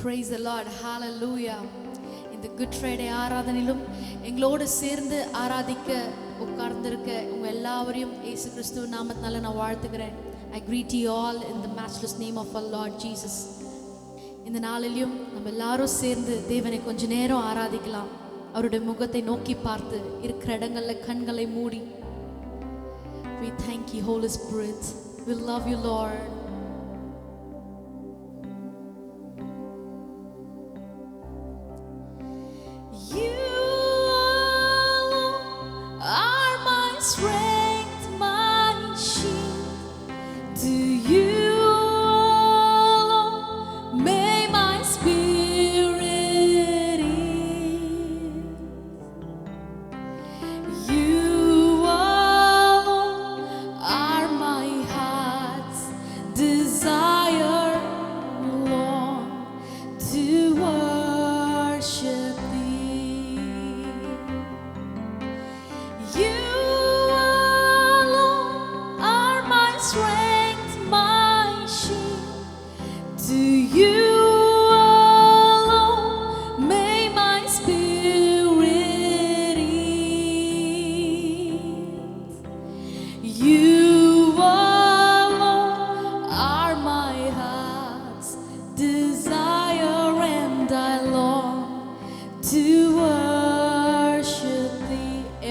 Praise the Lord. Hallelujah. இந்த good Friday ஆராதனையிலும் எங்களோடு சேர்ந்து ஆராதிக்க உட்கார்ந்திருக்க உங்க எல்லாவரையும் இயேசு கிறிஸ்துவ நாமத்தினால நான் வாழ்த்துகிறேன். I greet you all in the matchless name of our Lord Jesus. இந்த நாளிலும் நம்ம எல்லாரும் சேர்ந்து தேவனை கொஞ்ச நேரம் ஆராதிக்கலாம். அவருடைய முகத்தை நோக்கி பார்த்து இருக்கிற இடங்கள்ல கண்களை மூடி. We thank you, Holy Spirit. We love you, Lord.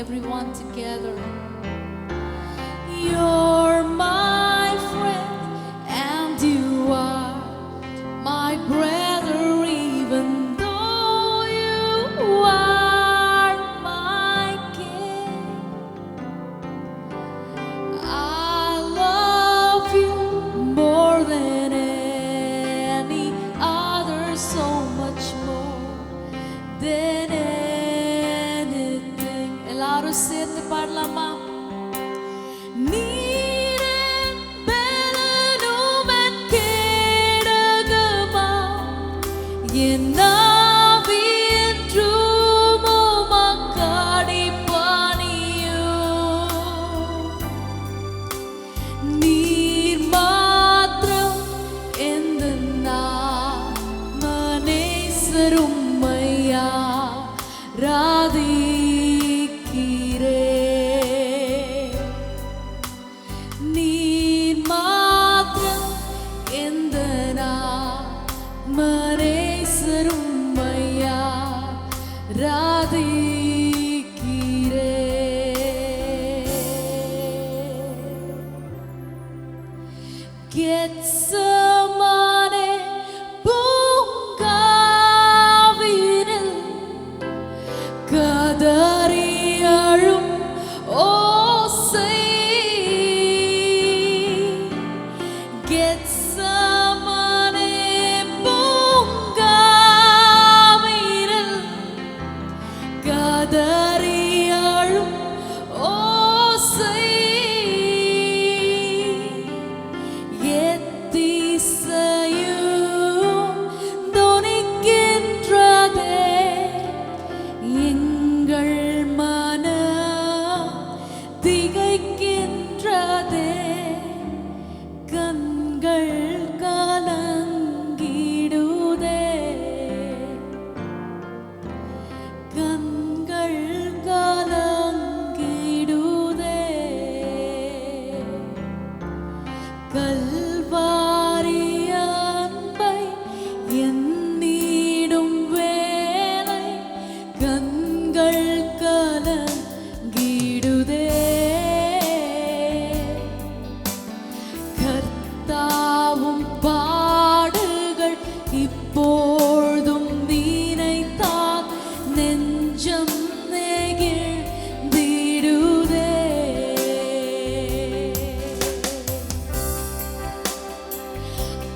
Everyone together. You're my friend and you are my brother, even though you are my king. I love you more than any other, so much more than எல்லாரும் சேர்ந்து பாடலாமா? நீரே பெலனுமன் கேடகமா என் நாவி என்றும் உமக்காடி பணியோ நீர் மாத்திரம் எந்த மனேசரும்மையா Rathi Getsemane பூங்காவினில் கதறி அழும் ஓசை Getsemane பூங்காவினில் கதறி அழும் ஓசை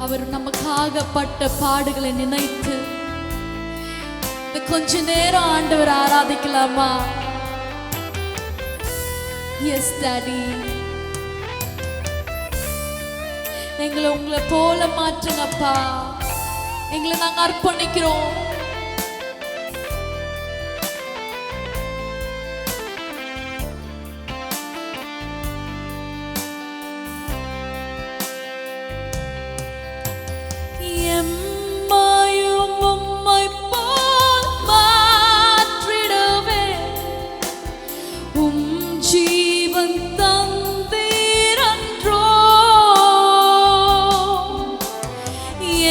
அவர் நமக்காக பட்ட பாடுகளை நினைத்து கொஞ்ச நேரம் ஆண்டவர் ஆராதிக்கலாமா? எஸ் டாடி, எங்களை உங்களை போல மாற்றுங்கப்பா. எங்களை நாங்க அர்ப்பணிக்கிறோம். எம்மாயும் ஜீவன் தந்தீரன்றோ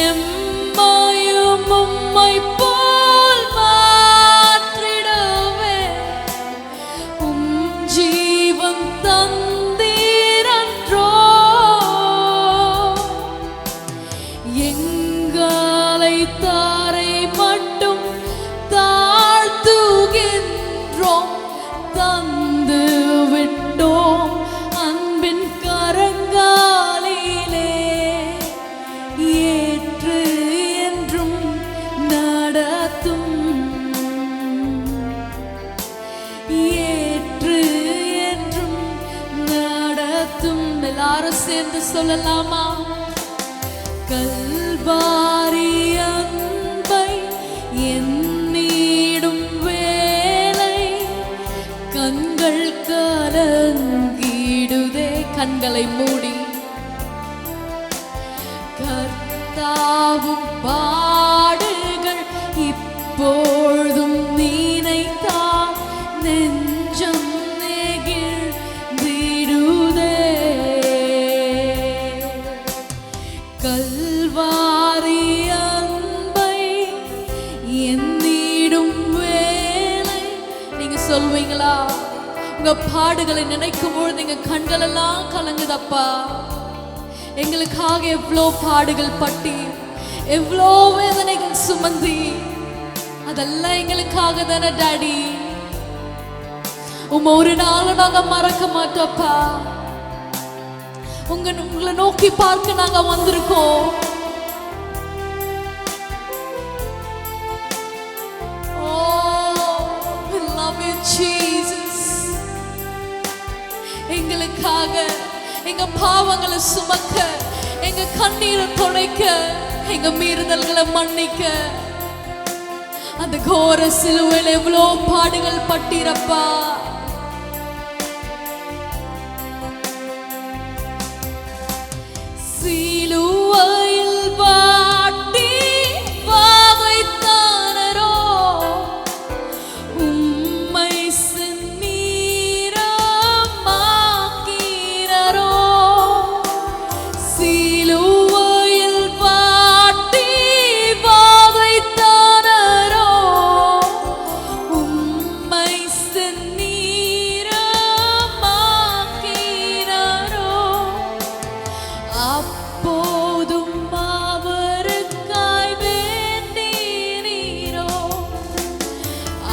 எம்மையும் உம்மை போல் மாற்றிடவே ஜீவன் தந்தீரன்றோ எங்களை தாரை மட்டும் தாழ்த்துகின்றோம் தந்து விட்டோம் அன்பின் கரங்காலிலே ஏற்று என்றும் நடத்தும் ஏற்று என்றும் நடத்தும் எல்லாரும் சேர்ந்து சொல்லலாமா கல்வாரி அன்பை எண்ணிடும் வேளை கண்கள் கலங்கிடுதே கண்களை மூடி கர்த்தாவும் பாடுகள் இப்பொழுதும் நினைத்தால் நெஞ்சம் நெகிழ்ந்திடுதே கல்வாரி அன்பை எண்ணிடும் வேளை நீங்க சொல்வீங்களா உங்க பாடுகளை நினைக்கும் பொழுது எங்க கண்கள் எல்லாம் கலங்குதப்பா எங்களுக்காக எவ்வளோ பாடுகள் பட்டி எவ்வளோ வேதனைகள் சுமந்தி அதெல்லாம் எங்களுக்காக தானே டாடி ஒரு நாளும் நாங்க மறக்க மாட்டோப்பா உங்களை நோக்கி பார்க்க நாங்க வந்திருக்கோம் எங்களுக்காக எங்க பாவங்களை சுமக்க எங்க கண்ணீரை துடைக்க எங்க மீறுதல்களை மன்னிக்க அந்த கோர சிலுவையில் எவ்வளோ பாடுகள் பட்டிரப்பா சிலுவையில் வாட்டி வாகைத்தானரோ உம்மை செந்நீரமாக்கினரோ சிலுவையில் வாட்டி வாகைத்தானரோ உம்மை செந்நீரமாக்கினரோ அப்போதும் அவருக்காய் வேண்டினீரோ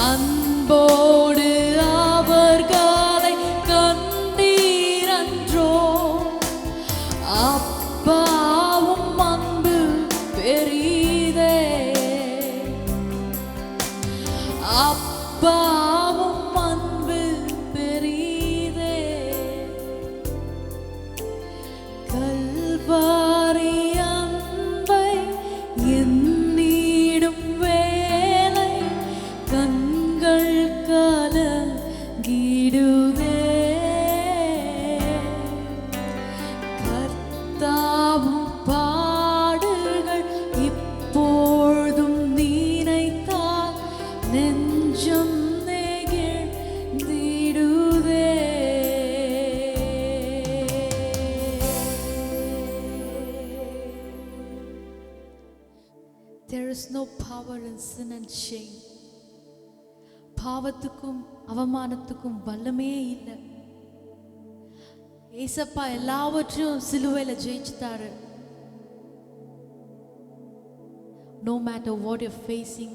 அன்போடு அவர்களை கண்டீரன்றோ அப்பாவும் அன்பு பெரிதே அப்பாவும் அன்பு பெரிதே கல்வாரி அன்பை எண்ணிடும் வேளை கண்கள் கலங்கிடுதே கர்த்தாவும் பாடுகள் இப்பொழுதும் நினைத்தால் நெஞ்சம் நெகிழ்ந்திடுதே There is no power in sin and shame. பாவத்துக்கும் அவமானத்துக்கும் வல்லமே இல்லை. ஏசப்பா எல்லாவற்றையும் சிலுவையில ஜெயிச்சிட்டாரு. No matter what you're facing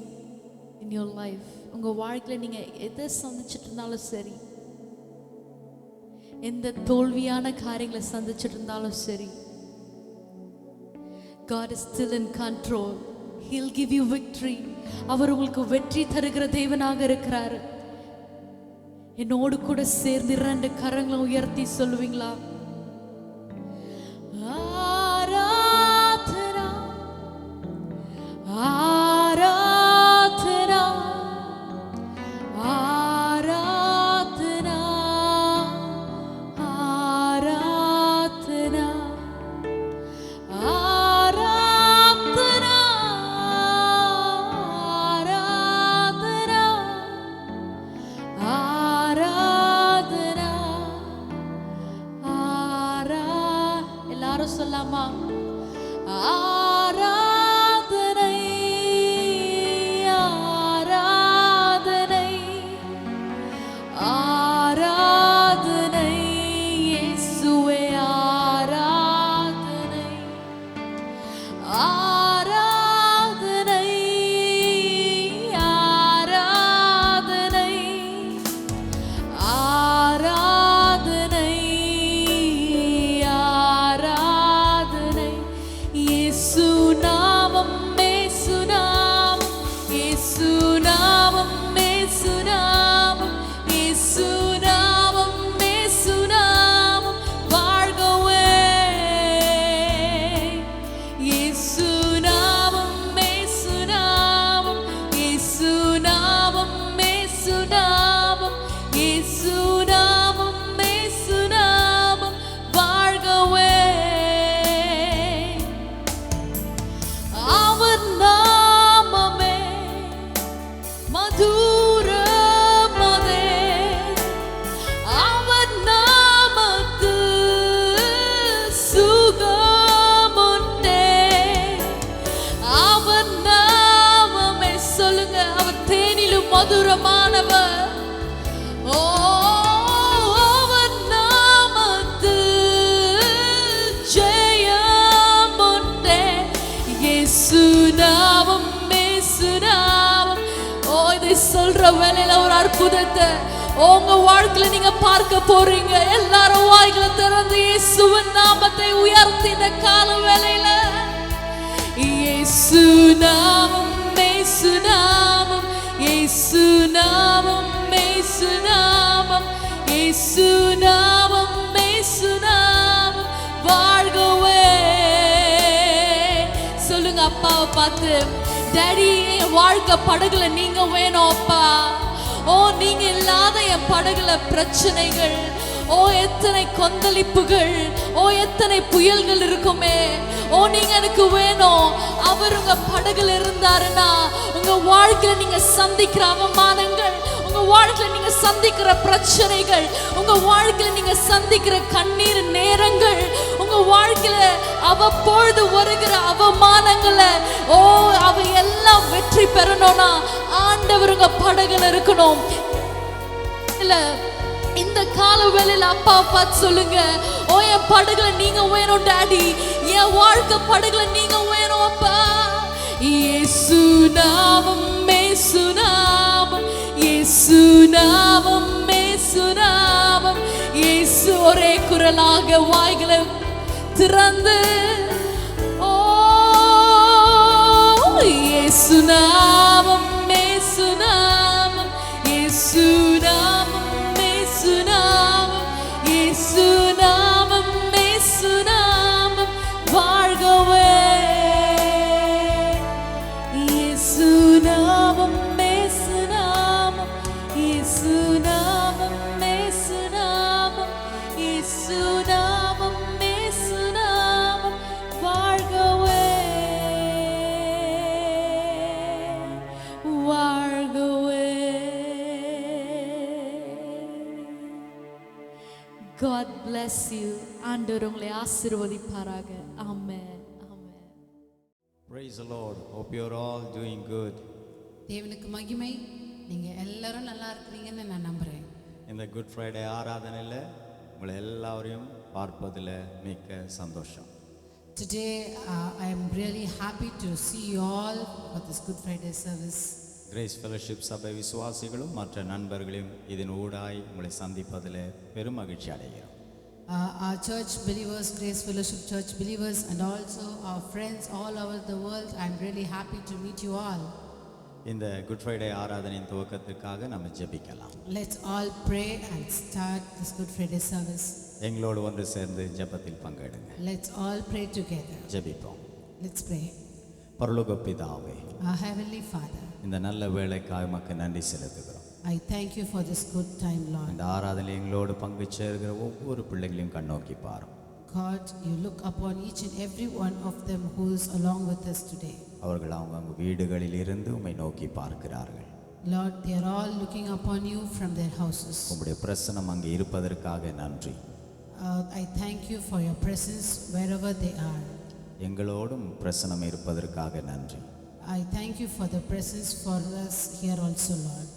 in your life, உங்க வாழ்க்கையில நீங்க எதை சந்திச்சிட்டு இருந்தாலும் சரி, எந்த தோல்வியான காரியங்களை சந்திச்சிட்டு இருந்தாலும் சரி, God is still in control. He'll give you victory. அவர் உங்களுக்கு வெற்றி தருகிற தேவனாக இருக்கிறார். என்னோடு கூட சேர்ந்து இரண்டு கரங்களை உயர்த்தி சொல்லுவீங்களா? ஆராதனா ஆராதனா ஆராதனா ஆராதனா ஆராதனா ஆராதனா சொல்லலாமா? ஆராதனை ஆராதனை ஆராதனை இயேசுவே ஆராதனை ஆராதனை ஆராதனை ஆராதனை ஆராதனை இயேசு நாமம் இயேசு நாமம் இயேசு நாமம் இயேசு நாமம் இயேசு நாமம் இயேசு நாமம் வாழ்கவே இயேசு நாமம் இயேசு நாமம் இயேசு நாமம் இயேசு நாமம் இயேசு நாமம் இயேசு நாமம் வாழ்கவே அவர் நாமமே மதுரமதே அவர் நாமத்தில் சுகமுண்டே அவர் நாமமே சொல்லுங்க அவர் தேனிலும் மதுரமானவர் ஓ அவர் நாமத்தில் ஜெயமுண்டே இயேசு நாமம் இயேசு நாமம் ஓ இதை சொல்ற வேளையில ஒரு அற்புதத்தை உங்க வாழ்க்கையில நீங்க பார்க்க போறீங்க. எல்லாரும் வாய்களை திறந்து இயேசுவின் நாமத்தை உயர்த்தி இந்த கால வேளையில இயேசு நாமம் இயேசு நாமம் இயேசு நாமம் இயேசு நாமம் இயேசு நாமம் இயேசு நாமம் வாழ்கவே சொல்லுங்க அப்பாவை பார்த்து, டாடி என் வாழ்க்கை படகுல நீங்க வேணும் அப்பா. ஓ நீங்க இல்லாத என் படகுல பிரச்சனைகள், ஓ எத்தனை கொந்தளிப்புகள், ஓ எத்தனை புயல்கள் இருக்குமே, ஓ நீங்க எனக்கு வேணும். அவர் உங்க படகுல இருந்தாருன்னா உங்க வாழ்க்கையில நீங்க சந்திக்கிற அவமானங்கள், உங்க வாழ்க்கையில நீங்க சந்திக்கிற பிரச்சனைகள், உங்க வாழ்க்கையில நீங்க சந்திக்கிற கண்ணீர் நேரங்கள், உங்க வாழ்க்கையில அவ்வப்பொழுது வருகிற அவமானங்களை ஓ அவ எல்லாம் வெற்றி பெறணும்னா ஆண்டவர் உங்க படகுல இருக்கணும். இல்ல இந்த கால வேளையில அப்பா பார்த்து சொல்லுங்க, ஓ என் படகுல நீங்க வேணும் டாடி, என் வாழ்க்கை படகுல நீங்க வேணும் அப்பா. இயேசு நாமம் இயேசு நாமம் இயேசு நாமம் இயேசு நாமம் இயேசு ஒரே குரலாக வாய்களை திறந்து ஓ இயேசு நாமம் இயேசு நாமம் இயேசு நாமம் இயேசு நாமம் இயேசு நாமம் இயேசு நாமம் வாழ்கவே இயேசு நாமம் இயேசு நாமம் இயேசு நாமம் இயேசு நாமம் இயேசு நாமம் இயேசு நாமம் வாழ்கவே வாழ்கவே. God bless you. ஆண்டவர் உங்களை ஆசீர்வதிப்பாராக. ஆமென். ஆமென். Praise the Lord. Hope you're all doing good. தேவனுக்கு மகிமை. நீங்க எல்லாரும் நல்லா இருக்கிறீங்கன்னு நான் நம்புறேன். இந்த குட் ஃப்ரைடே ஆராதனையில் உங்களை எல்லாரையும் பார்ப்பதில் மிக்க சந்தோஷம். Today I am really happy to see you all for this Good Friday service. Grace fellowship சபை விசுவாசிகளும் மற்ற நண்பர்களையும் இதன் ஊடாய் உங்களை சந்திப்பதில் பெரும் மகிழ்ச்சி அடைகிறோம். Our church believers, Grace Fellowship Church believers, and also our friends all over the world, I am really happy to meet you all. இந்த குட் ஃப்ரைடே ஆராதனையின் துவக்கத்திற்காக நம்ம ஜெபிக்கலாம். Let's all pray and start this Good Friday service. எங்களோடு ஒன்று சேர்ந்து ஜெபத்தில் பங்கெடுங்க. Let's all pray together. ஜெபிப்போம். Let's pray. பரலோக பிதாவே, Our Heavenly Father, இந்த நல்ல வேளைக்காக உமக்கு நன்றி செலுத்துகிறோம். I thank you for this good time, Lord. இந்த ஆராதனை எங்களோடு பங்கு சேர்கிற ஒவ்வொரு பிள்ளைகளையும் கண்ணோக்கி பாரும். God, you look upon each and every one of them who is along with us today. அவர்கள் அவங்க வீடுகளில் இருந்து உம்மை நோக்கி பார்க்கிறார்கள். Lord, they are all looking upon you from their houses. உம்முடைய பிரசன்னம் அங்கே இருப்பதற்காக நன்றி. I thank you for your presence wherever they are. எங்களோடும் பிரசனம் இருப்பதற்காக நன்றி. I thank you for the presence for us here also, Lord.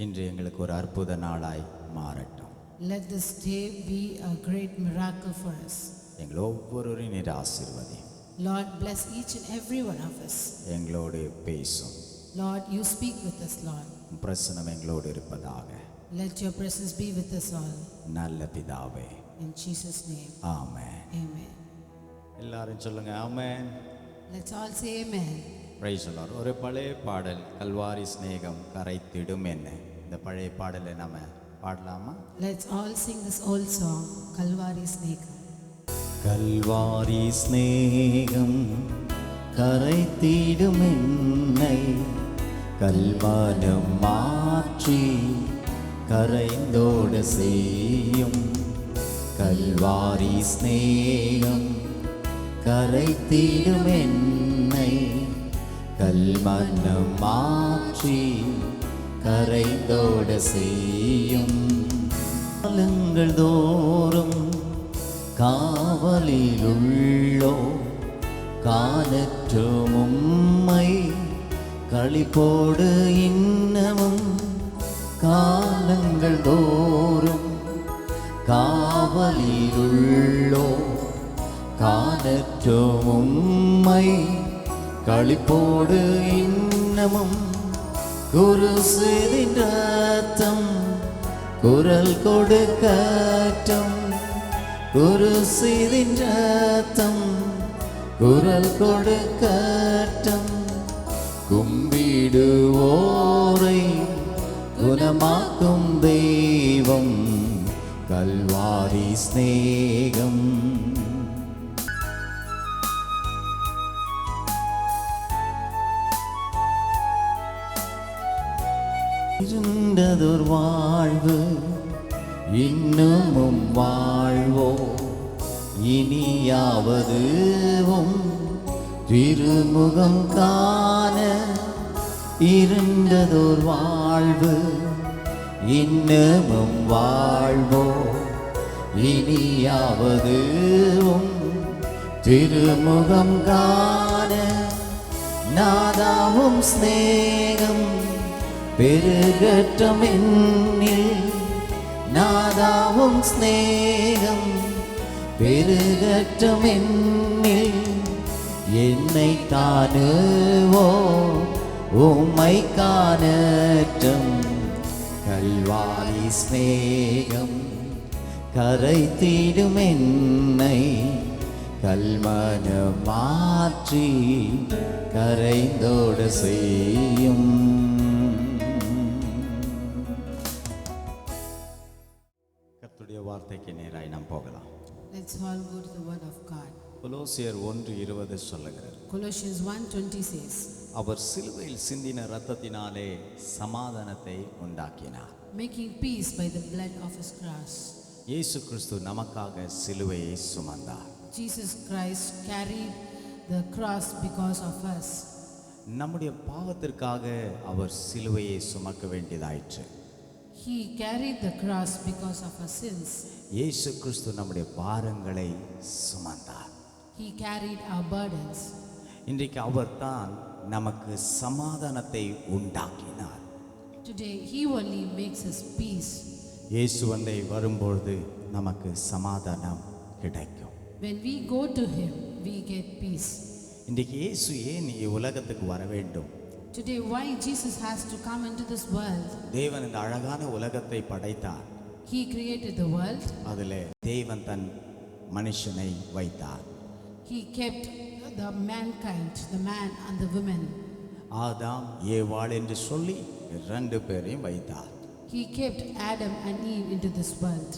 இன்று எங்களுக்கு ஒரு அற்புத நாளாய் மாறட்டும். Let this day be a great miracle for us. எங்கள் ஒவ்வொருவரையும் நீர் ஆசீர்வதி. Lord, bless each and every one of us. எங்களோடு பேசும். Lord, you speak with us, Lord. பிரசனம் எங்களோடு இருப்பதாக. Let your presence be with us all. நல்ல பிதாவே. In Jesus' name. Amen. Amen. எல்லாரும் சொல்லுங்க ஆமென். Let's all say amen. Praise the Lord. ஒரு பழைய பாடல் கல்வாரி சிநேகம் கரைத்திடும் என்ன. இந்த பழைய பாடலை நாம பாடலாமா? Let's all sing this old song, Kalvari Snake. Kalvari சிநேகம் கரைத்திடும் என்னை கல்வானம் மாற்றி கரைந்தோட செய்யும். கல்வாரி சிநேகம் கரைத்திடும் என்னை கல்மனம் மாற்றி கரைந்தோட செய்யும். காலங்கள் தோறும் காவலிலுள்ளோ காணற்றும் உம்மை களிப்போடு இன்னமும் காலங்கள் தோறும் காவலிலுள்ளோ காணற்றும் உம்மை களிப்போடு இன்னமும் குருசின் ரத்தம் குரல் கொடுக்கட்டும். குருசின் ரத்தம் குரல் கொடுக்கட்டும். கும்பிடுவோரை குணமாக்கும் தெய்வம் கல்வாரி சிநேகம். இருண்டதொரு வாழ்வு இன்னமும் வாழ்வோ இனியாவதுவும் திருமுகம் காண. இருண்டதொரு வாழ்வு இன்னமும் வாழ்வோ இனியாவதுவும் திருமுகம் காண. நாதாவும் ஸ்நேகம் பெருகட்டும் என்னில். நாதாவும் ஸ்நேகம் பெருகட்டும் என்னில். என்னை காணுவோ உம்மை காணட்டும். கல்வாரி சிநேகம் கரைத்திடும் என்னை கல்மனம் மாற்றி கரைந்தோட செய்யும். கர்த்தருடைய வார்த்தைக்கு நேராய் நாம் போகலாம். Let's all go to the word of God. கொலோசியர் 1:20 சொல்லுகிறது. Colossians 1:20 says, அவர் சிலுவையில் சிந்தின இரத்தத்தினாலே சமாதானத்தை உண்டாக்கினார். making peace by the blood of his cross. இயேசு கிறிஸ்து நமக்காக சிலுவையை சுமந்தார். Jesus Christ carried the cross because of us. நம்முடைய பாவத்திற்காக அவர் சிலுவையை சுமக்க வேண்டியதாயிற்று. He carried the cross because of our sins. இயேசு கிறிஸ்து நம்முடைய பாரங்களை சுமந்தார். He carried our burdens. இன்றைக்கு அவர் தான் நமக்கு சமாதானத்தை உண்டாக்கினார். Today he only makes us peace. இயேசு வந்தை வரும்பொழுது நமக்கு சமாதானம் கிடைக்கும். When we go to him, we get peace. இன்றைக்கு இயேசு ஏன் உலகத்துக்கு வர வேண்டும்? Today, why Jesus has to come into this world? தேவன் இந்த அழகான உலகத்தை படைத்தார். He created the world. அதிலே தேவன் தன் மனுஷனை வைத்தார். He kept the mankind, the man and the woman. ஆதாம் ஏவாள் என்று சொல்லி 2 பேரையும் வைத்தார். He kept Adam and Eve into this world.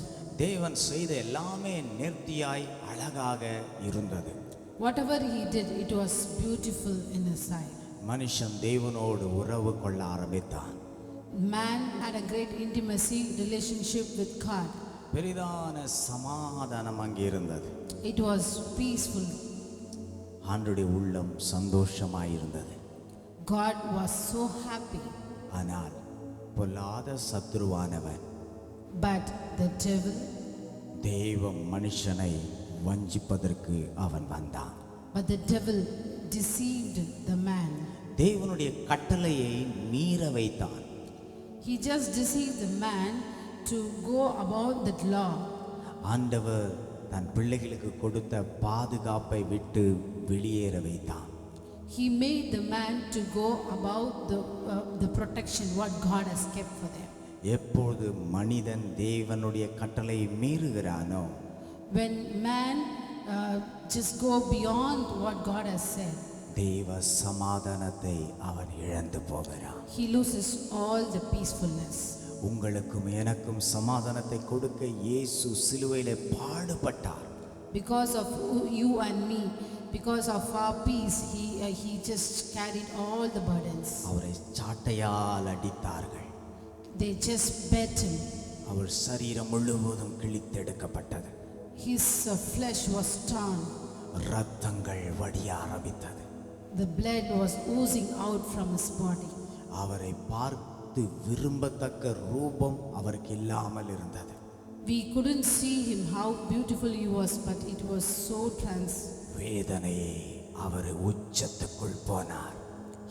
தேவன் செய்த எல்லாமே நேர்த்தியாய் அழகாக இருந்தது. Whatever he did, it was beautiful in his sight. மனுஷன் தேவனோடு உறவு கொள்ள ஆரம்பித்தான். Man had a great intimacy relationship with God. பெரிதான சமாதானம் அங்கே இருந்தது. It was peaceful. ஆண்டவருடைய உள்ளம் சந்தோஷமாயிருந்தது. God was so happy. ஆனால் பொல்லாத சத்துருவானவன் But the devil, தேவ மனுஷனை வஞ்சிப்பதற்கு அவன் வந்தான். But the devil deceived the man. தேவனுடைய கட்டளையை மீற வைத்தான். He just deceived the man to go about that law. ஆண்டவர் தன் பிள்ளைகளுக்கு கொடுத்த பாதுகாப்பை விட்டு வெளியேற வைத்தான். He made the man to go about the protection what God has kept for them. எப்பொழுது மனிதன் தேவனுடைய கட்டளையை மீறுகிறானோ, When man just go beyond what God has said, தேவ சமாதானத்தை அவன் இழந்து போகிறான். he loses all the peacefulness. உங்களுக்கும் எனக்கும் சமாதானத்தை கொடுக்க இயேசு சிலுவையிலே பாடுபட்டார். Because of you and me, because of our peace, he just carried all the burdens. அவரை சாட்டையால் அடித்தார்கள். They just beat him. அவர் சரீரம் முழுவதும் கிழித்தெடுக்கப்பட்டது. His flesh was torn. இரத்தங்கள் வடிய ஆரம்பித்தது. The blood was oozing out from his body. அவரை பார்த்து விரும்பத்தக்க ரூபம் அவருக்கு இல்லாமல் இருந்தது. We couldn't see him how beautiful he was, but it was so வேதனையே அவர் உச்சத்துக்குள் போனார்.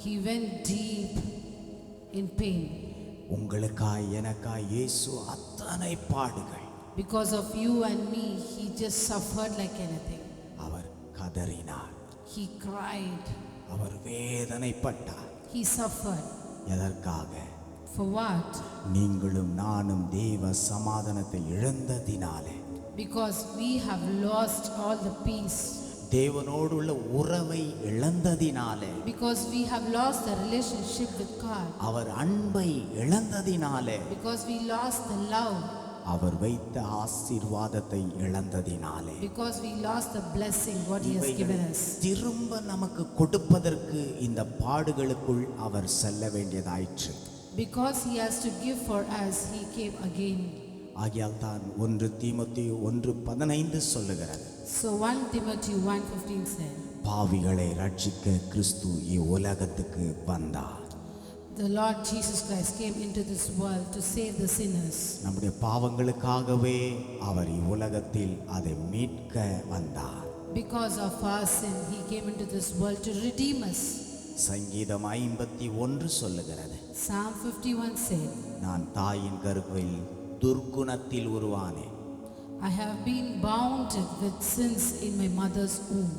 He went deep in pain. உங்களுக்காய் எனக்காய் இயேசு அத்தனை பாடுகள். Because of you and me, he just suffered like anything. Our கதறினார். He cried. Our வேதனைப்பட்டார். He suffered. எதற்காக? For what? நீங்களும் நானும் தேவ சமாதானத்தை இழந்ததினாலே. Because we have lost all the peace. தேவனோடு உள்ள உறவை இழந்ததினாலே. Because we have lost the relationship with God. அவர் அன்பை இழந்ததினாலே. Because we lost the love. அவர் வைத்த ஆசீர்வாதத்தை இழந்ததினாலே. Because we lost the blessing what he has given us. திரும்ப நமக்கு கொடுப்பதற்கு இந்த பாடுகளுக்குள் அவர் செல்ல வேண்டியதாயிற்று. Because he has to give for us, he came again. ஆகையால் தான் 1 தீமோத்தேயு 1:15 சொல்லுகிறது. So 1 Timothy 1:15 said, பாவிகளை ரட்சிக்க கிறிஸ்து இவ்வுலகத்துக்கு வந்தார். The Lord Jesus Christ came into this world to save the sinners. நம்முடைய பாவங்களுக்காகவே அவர் இவ்வுலகத்தில் அதை மீட்க வந்தார். Because of our sin, he came into this world to redeem us. சங்கீதம் 51 சொல்லுகிறது. Psalm 51 said, நான் தாயின் கருவில் துர்க்குணத்தில் உருவானேன். I have been bound with sins in my mother's womb.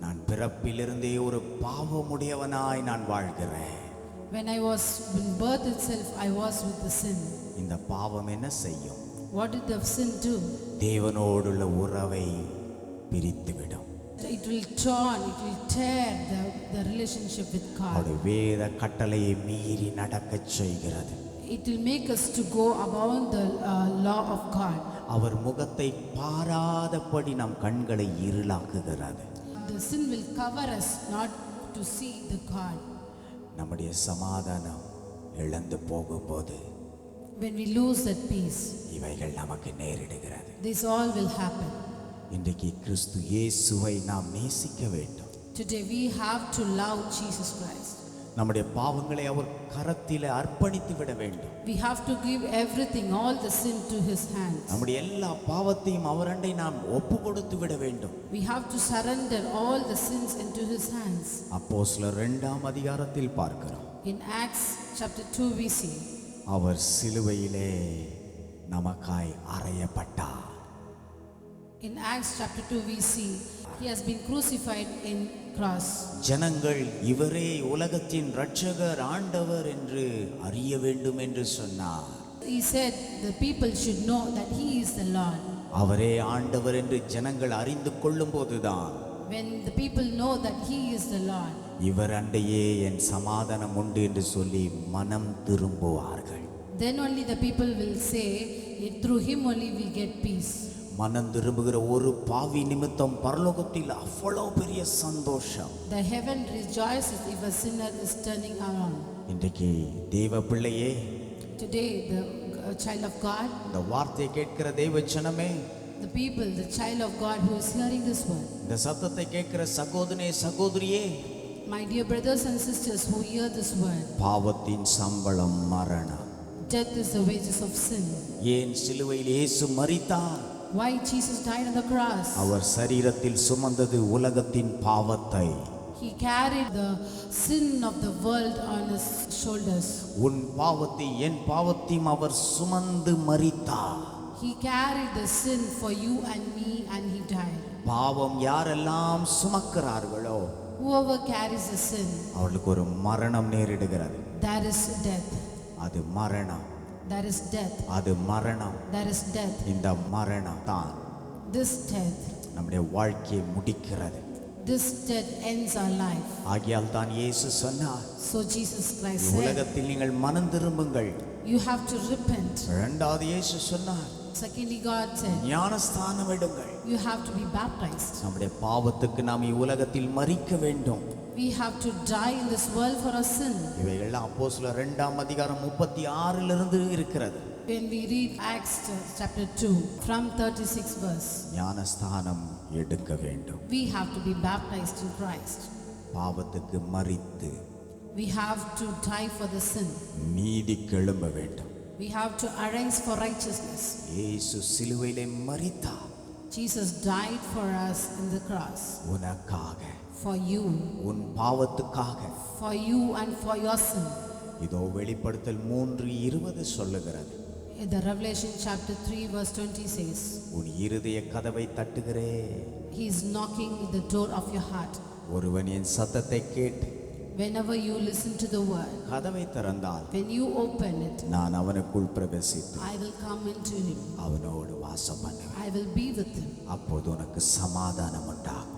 நான் பிறப்பிலிருந்தே ஒரு பாவமுடையவனாய் நான் வாழ்கிறேன். When I was in birth itself, I was with the sin. இந்த பாவம் என்ன செய்யும்? What did the sin do? தேவனோடுள்ள உறவை பிரித்துவிடும். It will tear the relationship with God. அவருடைய வேத கட்டளையை மீறி நடக்கச் செய்கிறது. It will make us to go above the law of God. அவர் முகத்தை பாராதபடி நம் கண்களை இருளாக்குகிறது. The sin will cover us not to see the God. நம்முடைய சமாதானம் இழந்து போகும்போது When we lose that peace, இவைகள் நமக்கு நேரிடுகிறது. this all will happen. இன்றைக்கு கிறிஸ்து இயேசுவை நாம் நேசிக்க வேண்டும். Today we have to love Jesus Christ. நம்முடைய பாவங்களை அவர் கரத்திலே அர்ப்பணித்து விட வேண்டும். We have to give everything, all the sin to his hands. நம்முடைய எல்லா பாவத்தையும் அவரண்டை நாம் ஒப்பு கொடுத்து விட வேண்டும். We have to surrender all the sins into his hands. அப்போஸ்தலர் 2ஆம் அதிகாரத்தில் பார்க்கிறோம். In Acts chapter 2 we see, அவர் சிலுவையிலே நமக்காய் அறையப்பட்டார். in Acts chapter 2 we see he has been crucified in cross. ஜனங்கள் இவரே உலகத்தின் இரட்சகர் ஆண்டவர் என்று அறிய வேண்டும் என்று சொன்னார். He said the people should know that he is the Lord. அவரே ஆண்டவர் என்று ஜனங்கள் அறிந்து கொள்ளும் போதுதான் When the people know that he is the Lord, இவர் அண்டையே என் சமாதானம் உண்டு என்று சொல்லி மனம் திரும்புவார்கள். then only the people will say, through him only we get peace. மனம் திரும்புகிற ஒரு பாவி நிமித்தம் பரலோகத்தில் அவ்வளவு பெரிய சந்தோஷம். The heaven rejoices if a sinner is turning around. இன்றைக்கு தேவ பிள்ளையே, Today the child of God, இந்த வார்த்தையை கேட்கிற தேவ ஜனமே, the people, the child of God who is hearing this word, இந்த சத்தத்தை கேட்கிற சகோதரனே சகோதரியே, my dear brothers and sisters who hear this word, பாவத்தின் சம்பளம் மரணம். death is the wages of sin. ஏன் சிலுவையில் இயேசு மரித்தார்? Why Jesus died on the cross? அவர் சரீரத்தில் சுமந்தது உலகத்தின் பாவத்தை. He carried the sin of the world on his shoulders. உன் பாவத்தை என் பாவத்தையும் அவர் சுமந்து மரித்தார். He carried the sin for you and me and he died. பாவம் யாரெல்லாம் சுமக்கிறார்களோ Whoever carries the sin, அவர்களுக்கு ஒரு மரணம் நேரிடுகிறது. that is death. அது மரணம். That is death. அது மரணம். That is death. இந்த மரணம் தான் This death, நம்முடைய வாழ்க்கையை முடிக்கிறது. this death ends our life. ஆகையால் தான் இயேசு சொன்னார், So Jesus Christ said, உலகத்தில் நீங்கள் மனம் திரும்புங்கள். you have to repent. இரண்டாவது இயேசு சொன்னார், Secondly, God said, ஞானஸ்தானம் எடுங்கள். you have to be baptized. நம்முடைய பாவத்துக்கு நாம் இவ்வுலகத்தில் மரிக்க வேண்டும். We have to die in this world for our sin. இவைகள்லாம் அப்போஸ்தலர் 2ஆம் அதிகாரம் 36 இருக்கிறது. When we read Acts chapter 2 from 36 verse, ஞானஸ்தானம் எடுக்க வேண்டும். we have to be baptized in Christ. பாவத்துக்கு மரித்து We have to die for the sin. நீதிக்கு எழும்ப வேண்டும். We have to arise for righteousness. இயேசு சிலுவையிலே மரித்தார். Jesus died for us in the cross. உனக்காக, For you. உன் பாவத்துக்காக. For you and for your sin. இதோ வெளிப்படுத்தல் 3:20 சொல்லுகிறது. In the Revelation chapter 3 verse 20 says, உன் இருதய கதவை தட்டுகிறே. He is knocking at the door of your heart. ஒருவன் என் சத்தத்தை கேட்டு Whenever you listen to the word, கதவை திறந்தால் when you open it, நான் அவனுக்குள் பிரவேசித்து I will come into him. அவனோடு வாசம் பண்ணுவேன். I will be with him. அப்போது உனக்கு சமாதானம் உண்டாகும்.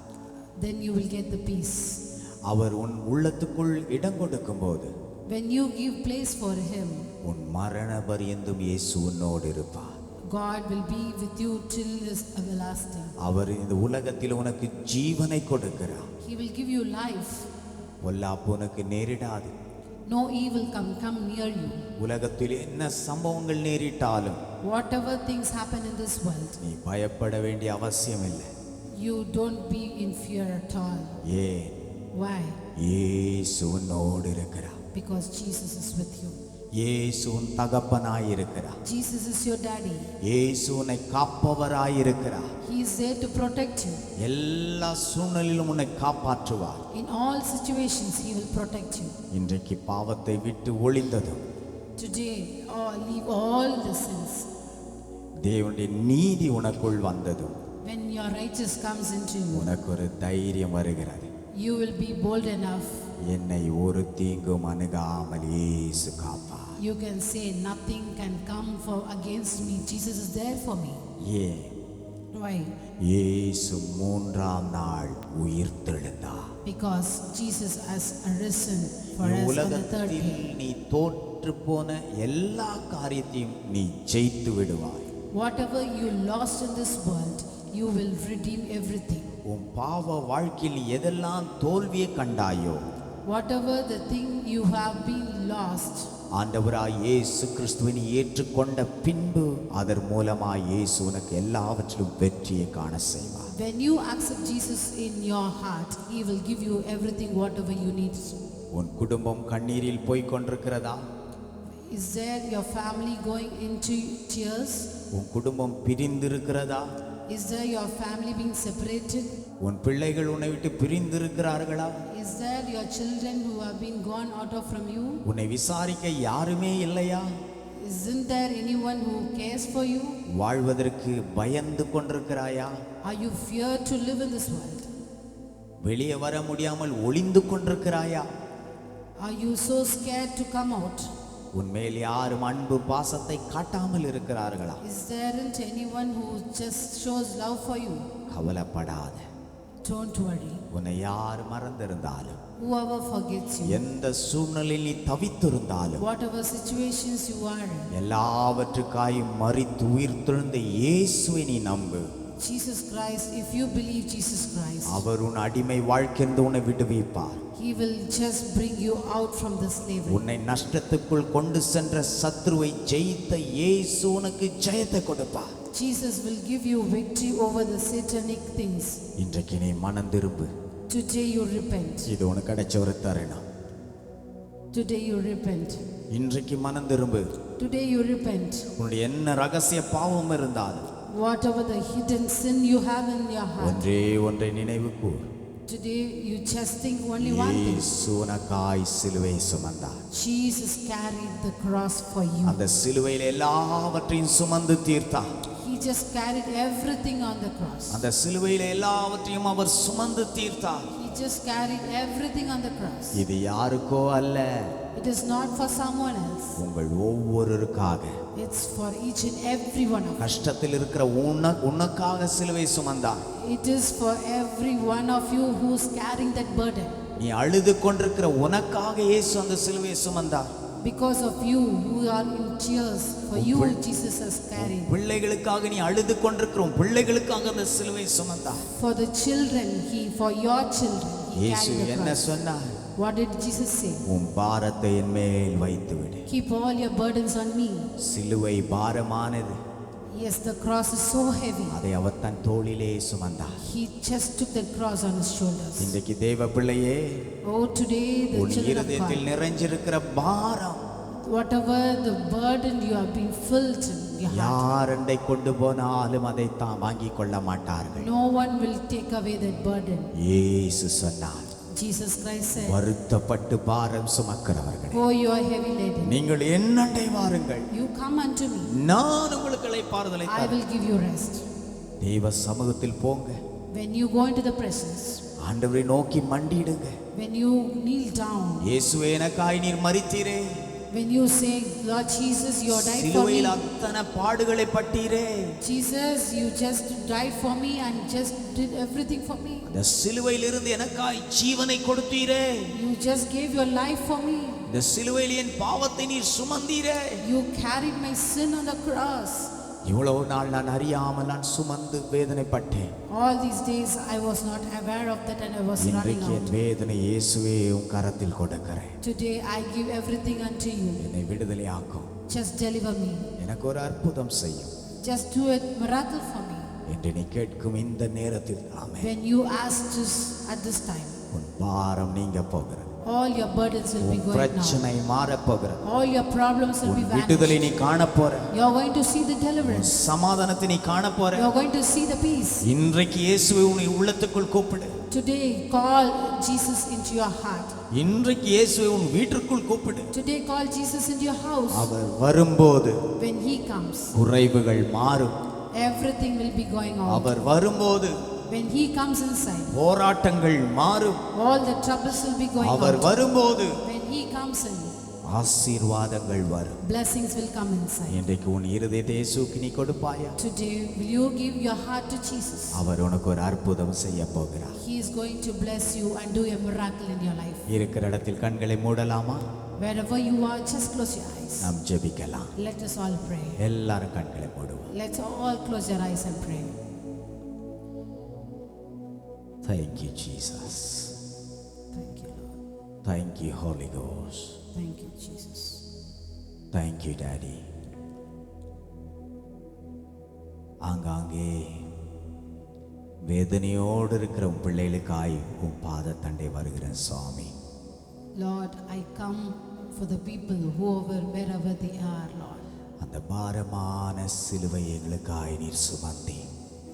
Then you will get the peace. அவர் உன் உள்ளத்துக்குள் இடம் கொடுக்கும்போது When you give place for him, உன் மரண பரியந்தம் இயேசு உன்னோடு இருப்பார். God will be with you till this everlasting. அவர் இந்த உலகத்தில் உனக்கு ஜீவனை கொடுக்கிறார். He will give you life. பொல்லாப்பு உனக்கு நேரிடாது. No evil come near you. உலகத்தில் என்ன சம்பவங்கள் நேரிட்டாலும் Whatever things happen in this world, நீ பயப்பட வேண்டிய அவசியம் இல்லை. you don't be in fear at all. ஏன்? Why? இயேசு உன்னோடு இருக்கிறார். Because Jesus is with you. இயேசு உன் தகப்பனாயிருக்கிறார். Jesus is your daddy. இயேசு உன்னை காப்பவராயிருக்கிறார். He is there to protect you. எல்லா சூழ்நிலையிலும் உன்னை காப்பாற்றுவார். In all situations, he will protect you. இன்றைக்கு பாவத்தை விட்டு ஒளிந்ததும் Today, leave all the sins. தேவனுடைய நீதி உனக்குள் வந்ததும் When your righteous comes into you, உனக்கு ஒரு தைரியம் வருகிறது. you will be bold enough. என்னை ஒரு தீங்கும் அணுகாமல் இயேசு காப்பார். You can say nothing can come against me. Jesus is there for me. ஏன்? Why? இயேசு 3ஆம் நாள் உயிர்த்தெழுந்தார். Because Jesus has arisen for us on the third உலகத்தில் day. நீ தோற்று போன எல்லா காரியத்தையும் நீ ஜெயித்து விடுவாய். Whatever you lost in this world, you will redeem everything. உன் பாவ வாழ்க்கையில் எதெல்லாம் தோல்வியை கண்டாயோ, Whatever the thing you have been lost, ஆண்டவராய் இயேசு கிறிஸ்துவை நீ ஏற்றுக்கொண்ட பின்பு அதன் மூலமாய் இயேசு உனக்கு எல்லாவற்றிலும் வெற்றியை காண செய்வார். when you accept Jesus in your heart, he will give you everything whatever you need. உன் குடும்பம் கண்ணீரில் போய் கொண்டிருக்கிறதா? Is there your family going into tears? உன் குடும்பம் பிரிந்திருக்கிறதா? Is there your family being separated? உன் பிள்ளைகள் உன்னை விட்டு பிரிந்திருக்கிறார்களா? Is there your children who have been gone out of from you? உன்னை விசாரிக்க யாருமே இல்லையா? Isn't there anyone who cares for you? வாழ்வதற்கு பயந்து கொண்டிருக்கிறாயா? Are you feared to live in this world? வெளியே வர முடியாமல் ஒளிந்து கொண்டிருக்கிறாயா? Are you so scared to come out? உன்மேல் யாரும் அன்பு பாசத்தை காட்டாமல் இருக்கிறார்களா? Is there anyone who just shows love for you? கவலைப்படாத. Don't worry. உன்னை யார் மறந்திருந்தாலும், Whoever forgets you, எந்த சூழ்நிலையில் நீ தவித்திருந்தாலும், whatever situations you are in, எல்லாவற்றுக்காயும் மரித்து உயிர்த்தெழுந்த இயேசுவை நீ நம்பு. Jesus Christ, if you believe Jesus Christ, அவர் உன் அடிமை வாழ்க்கையிலிருந்து உன்னை விடுவிப்பார். he will just bring you out from the slavery. உன்னை நஷ்டத்துக்குள் கொண்டு சென்ற சத்ருவை ஜெயித்த இயேசு உனக்கு ஜெயத்தை கொடுப்பார். Jesus will give you victory over the satanic things. இன்றைக்கு நீ மனம் திரும்பு. Today you repent. இது உனக்கு கிடைச்ச ஒரு தருணம். Today you repent. இன்றைக்கு மனம் திரும்பு. Today you repent. உன்னுடைய என்ன ரகசிய பாவம் இருந்தாலும் Whatever the hidden sin you have in your heart, ஒன்றே ஒன்றை நினைவு கூர். today you just think only one thing. இயேசு உனக்காய் சிலுவை சுமந்தார். Jesus carried the cross for you. அந்த சிலுவையில் எல்லாவற்றையும் சுமந்து தீர்த்தார். He just carried everything on the cross. அந்த சிலுவையில் எல்லாவற்றையும் அவர் சுமந்து தீர்த்தார். He just carried everything on the cross. இது யாருக்கோ அல்ல, It is not for someone else. உங்கள் ஒவ்வொருவருக்காக. It's for each and every one of us. கஷ்டத்தில் இருக்கிற உனக்காக சிலுவை சுமந்தார். It is for every one of you who's carrying that burden. நீ அழுது கொண்டிருக்கிற உனக்காக இயேசு அந்த சிலுவையை சுமந்தார். Because of you who are in tears, for you Jesus has carried. பிள்ளைகளுக்காக நீ அழுது கொண்டிருக்கிற பிள்ளைகளுக்காக அந்த சிலுவையை சுமந்தார். For the children, for your children, he இயேசு carried the என்ன cross. சொன்னார்? What did Jesus say? உன் பாரத்தை என் மேல் வைத்து விடு. Keep all your burdens on me. சிலுவை பாரமானது. Yes, the cross is so heavy. அதை அவர் தன் தோளிலே சுமந்தார். He just took that cross on his shoulders. இன்றைக்கு தேவ பிள்ளையே, Oh, today the உன் children of இருதயத்தில் God, நிறைஞ்சிருக்கிற பாரம் whatever the burden you have been filled in your heart, யார் அண்டை கொண்டு போனாலும் அதை தான் வாங்கிக் கொள்ள மாட்டார்கள். no one will take away that burden. இயேசு சொன்னார், Jesus Christ said, வருத்தப்பட்டு பாரம் சுமக்கிறவர்கள் oh, you are heavy laden, நீங்கள் என்னண்டை வாருங்கள், you come unto me, நான் உங்களுக்கு இளைப்பாறுதலை I தருவேன். will give you rest. தேவ சமூகத்தில் போங்க, When you go into the presence, ஆண்டவரை நோக்கி மண்டிடுங்க. when you kneel down, இயேசுவே எனக்காய் நீர் மரித்தீரே, when you say, Lord Jesus, you died for me, சிலுவையில் அத்தனை பாடுகளை பட்டீரே, Jesus, you just died for me and just did everything for me, அந்த சிலுவையில் இருந்து எனக்காய் ஜீவனை கொடுத்தீரே, you just gave your life for me, இந்த சிலுவையில் என் பாவத்தை நீர் சுமந்தீரே. you carried my sin on the cross. இவ்வளவு நாள் நான் அறியாமல் நான் சுமந்து வேதனைப்பட்டேன். All these days I was not aware of that and I was running இன்றைக்கு என் out. வேதனை இயேசுவே உன் கரத்தில் கொடுக்கிறேன். Today I give everything unto you. என்னை விடுதலையாக்கும், Just deliver me. எனக்கு ஒரு அற்புதம் செய்யும் Just do a miracle for me. என்று நீ கேட்கும் இந்த நேரத்தில் ஆமென். When you ask this at this time, உன் பாரம் நீங்க போகிறது, all your burdens will be உன் going now. பிரச்சனை மாற போகிறது, All your problems will be உன் விடுதலை vanished. நீ காண போற, You are going to see the உன் deliverance. சமாதானத்தை நீ காண போற. You are going to see the peace. இன்றைக்கு இயேசுவை உன் உள்ளத்துக்குள் கூப்பிடு. Today call Jesus into your heart. இன்றைக்கு இயேசுவை உன் வீட்டிற்குள் கூப்பிடு. Today call Jesus into your house. அவர் வரும்போது When he comes, குறைவுகள் மாறும். everything will be going on. அவர் வரும்போது When he comes inside, போராட்டங்கள் மாறும். all the troubles will be going our out. வரும்போது When he comes in, ஆசீர்வாதங்கள் வரும். blessings will come inside. இன்றைக்கு உன் இருதயத்தை இயேசுவுக்கு நீ கொடுப்பாயா? Today, will you give your heart to Jesus? அவர் உனக்கு ஒரு அற்புதம் செய்ய போகிறார். He is going to bless you and do a miracle in your life. இருக்கிற இடத்தில் கண்களை மூடலாமா? Wherever you are, just close your eyes. நாம் ஜெபிக்கலாம். Let us all pray. எல்லாரும் கண்களை மூடுவோம். Let's all close your eyes and pray. Thank you Jesus. Thank you, Lord. Thank you Holy Ghost. Thank you, Jesus. Thank you Daddy. ஆங்காங்கே வேதனையோடு இருக்கிற உன் பிள்ளைகளுக்காய் உன் பாதத்தண்டை வருகிறேன் சுவாமி. Lord, I come for the people wherever they are, Lord. அந்த பாரமான சிலுவை எங்களுக்காய் நீர் சுமந்தி.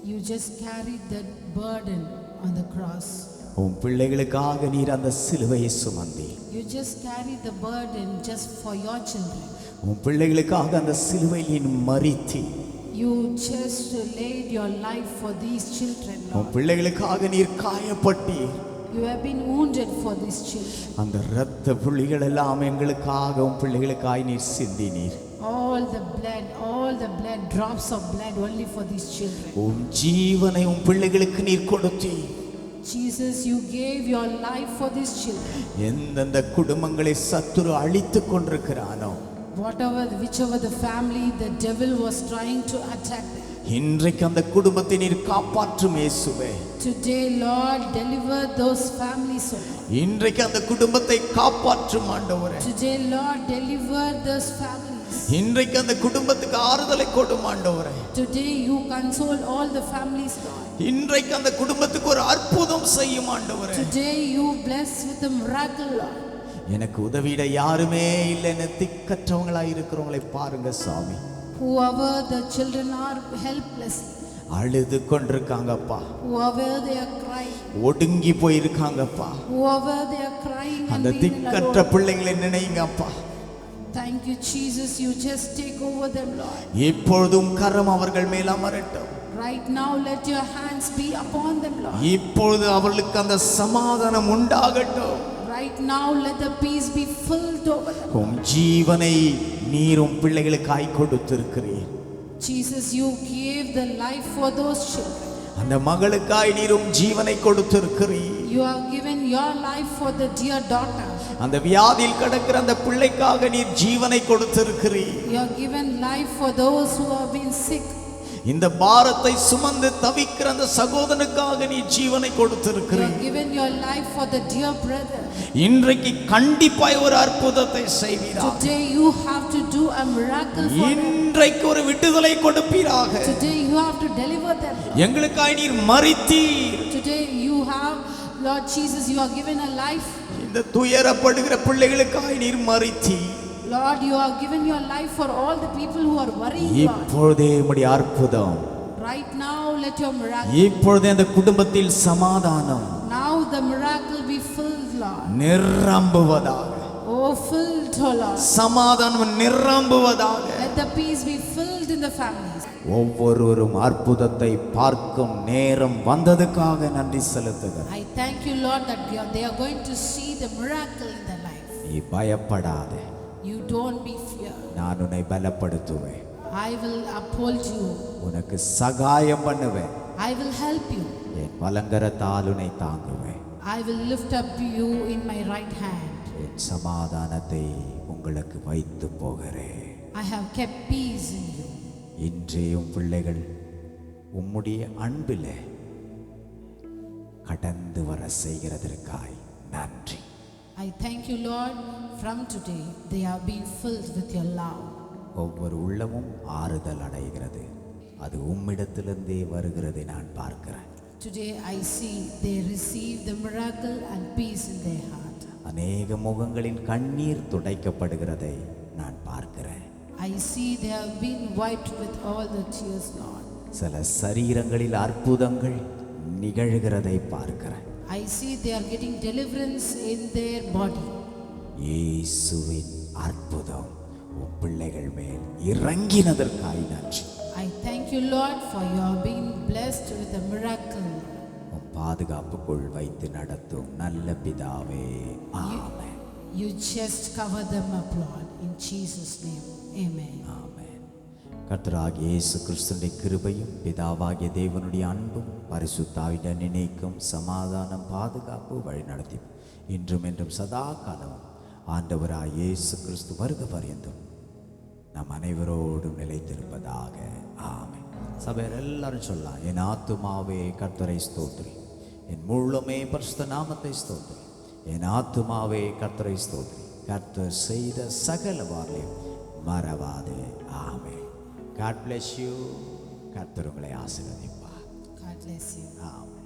You just carried that burden on the cross. உன் பிள்ளைகளுக்காக நீர் அந்த சிலுவையை சுமந்தி. You just carried the burden just for your children. உன் பிள்ளைகளுக்காக அந்த சிலுவையில் நீ மரித்தி. You just laid your life for these children, உன் Lord. பிள்ளைகளுக்காக நீர் காயப்பட்டி. You have been wounded for these children. அந்த இரத்த புள்ளிகள் எல்லாம் எங்களுக்காக உன் பிள்ளைகளுக்காய் நீர் சிந்தினீர். All the blood, drops of blood only for these children. உன் ஜீவனை உன் பிள்ளைகளுக்கு நீர் கொடுத்தீர். Jesus, you gave your life for these children. எந்தெந்த குடும்பங்களை சத்துரு அழித்துக் கொண்டிருக்கிறானோ, Whichever the family the devil was trying to attack them. இன்றைக்கு அந்த குடும்பத்தை நீர் காப்பாற்றும் இயேசுவே. Today, Lord, deliver those families, O Lord. இன்றைக்கு அந்த குடும்பத்தை காப்பாற்றும் ஆண்டவரே. Today, Lord, deliver those families. இன்றைக்கு அந்த குடும்பத்துக்கு ஆறுதலை கொடும் ஆண்டவரே. Today, you console all the families, Lord. இன்றைக்கு அந்த குடும்பத்துக்கு ஒரு அற்புதம் செய்யும் ஆண்டவரே. Today, you bless with a miracle, Lord. எனக்கு உதவிட யாருமே இல்லைன்னு திக்கற்றவங்களா இருக்கிறவங்களை பாருங்க சாமி. Whoever the children are helpless, அழுது கொண்டிருக்காங்கப்பா, whoever they are crying, ஒடுங்கி போயிருக்காங்கப்பா, whoever they are crying and அந்த being திக்கற்ற alone. பிள்ளைங்களை நினைங்கப்பா. Thank you, Jesus. You just take over them, Lord. இப்பொழுதும் கரம் அவர்கள் மேல் அமரட்டும். Right now, let your hands be upon them, Lord. இப்பொழுது அவர்களுக்கு அந்த சமாதானம் உண்டாகட்டும். Right now, let the peace be filled over them. உம் ஜீவனை நீரும் பிள்ளைகளுக்காய் கொடுத்திருக்கிறீர். Jesus, you gave the life for those children. அந்த மகளுக்காய் நீரும் ஜீவனை கொடுத்திருக்கிறீர். You have given your life for the dear daughter. அந்த வியாதியில் கிடக்கிற அந்த பிள்ளைக்காக நீர் ஜீவனை கொடுத்திருக்கிறீர். You have given life for those who have been sick. இந்த பாரத்தை சுமந்து தவிக்கிற அந்த சகோதரனுக்காக நீ ஜீவனை You கொடுத்திருக்கிறீர். have given your life for the dear brother. இன்றைக்கு கண்டிப்பாய் ஒரு அற்புதத்தை செய்வீராக. Today you have to do a miracle for them. இன்றைக்கு ஒரு விடுதலை கொடுப்பீராக. Today you have to deliver them. எங்களுக்காய் நீர் மரித்தீர். Today you have, Lord Jesus, you have given a life. இந்த துயரப்படுகிற பிள்ளைகளுக்காய் நீர் மரித்தீர். Lord, you have given your life for all the people who are worrying, Lord. இப்பொழுதே உம்முடைய அற்புதம். Right now, let your miracle. இப்பொழுதே அந்த குடும்பத்தில் சமாதானம் Now the miracle be filled, Lord. நிரம்புவதாக. Oh, filled, oh Lord. சமாதானம் நிரம்புவதாக. Let the peace be filled in the families. ஒவ்வொருவரும் அற்புதத்தை பார்க்கும் நேரம் வந்ததுக்காக நன்றி செலுத்துகிறேன். I thank you, Lord, that they are going to see the miracle in their life. நீ பயப்படாதே, You don't be fear. நான் உன்னை பலப்படுத்துவேன். I will uphold you. உனக்கு சகாயம் பண்ணுவேன். I will help you. என் வலங்கரத்தால் உன்னை தாங்குவேன். I will lift up you in my right hand. என் சமாதானத்தை உங்களுக்கு வைத்து போகிறேன். I have kept peace in you. இன்றையும் பிள்ளைகள் உம்முடைய அன்பிலே கடந்து வர செய்கிறதற்காய் நன்றி. I thank you, Lord. From today, they are being filled with your love. ஒவ்வொரு உள்ளமும் ஆறுதல் அடைகிறது. அது உம்மிடத்திலிருந்தே வருகிறதை நான் பார்க்கிறேன். Today I see they receive the miracle and peace in their heart. அநேக முகங்களின் கண்ணீர் துடைக்கப்படுகிறதை நான் பார்க்கிறேன். I see they have been wiped with all the tears, Lord. சில சரீரங்களில் அற்புதங்கள் நிகழ்கிறதை பார்க்கிறேன். I see they are getting deliverance in their body. இயேசுவின் அற்புதம் உம் பிள்ளைகள் மேல் இறங்கினதற்காய் நன்றி. I thank you, Lord, for you are being blessed with a miracle. உம் பாதுகாப்புக்குள் வைத்து நடத்தும் நல்ல பிதாவே, ஆமென். You just cover them up, Lord, in Jesus' name. Amen. ஆமென். கர்த்தராகிய இயேசு கிறிஸ்துவின் கிருபையும் பிதாவாகிய தேவனுடைய அன்பும் பரிசுத்தாவிட நினைக்கும் சமாதானம் பாதுகாப்பு வழிநடத்தி இன்றும் என்றும் சதா காலமும் ஆண்டவராய் இயேசு கிறிஸ்து வருக பரியந்தும் நம் அனைவரோடும் நிலைத்திருப்பதாக. ஆமென். சபையர் எல்லாரும் சொல்லலாம், என் ஆத்துமாவே கர்த்தரை ஸ்தோத்திரி, என் முழுமே பரிசுத்த நாமத்தை ஸ்தோத்திரி, என் ஆத்துமாவே கர்த்தரை ஸ்தோத்திரி, கர்த்தர் செய்த சகல வார்த்தையும் மறவாதே. ஆமென். God bless you. கர்த்தர் உங்களை ஆசீர்வதிப்பார். God bless you. ஆமென்.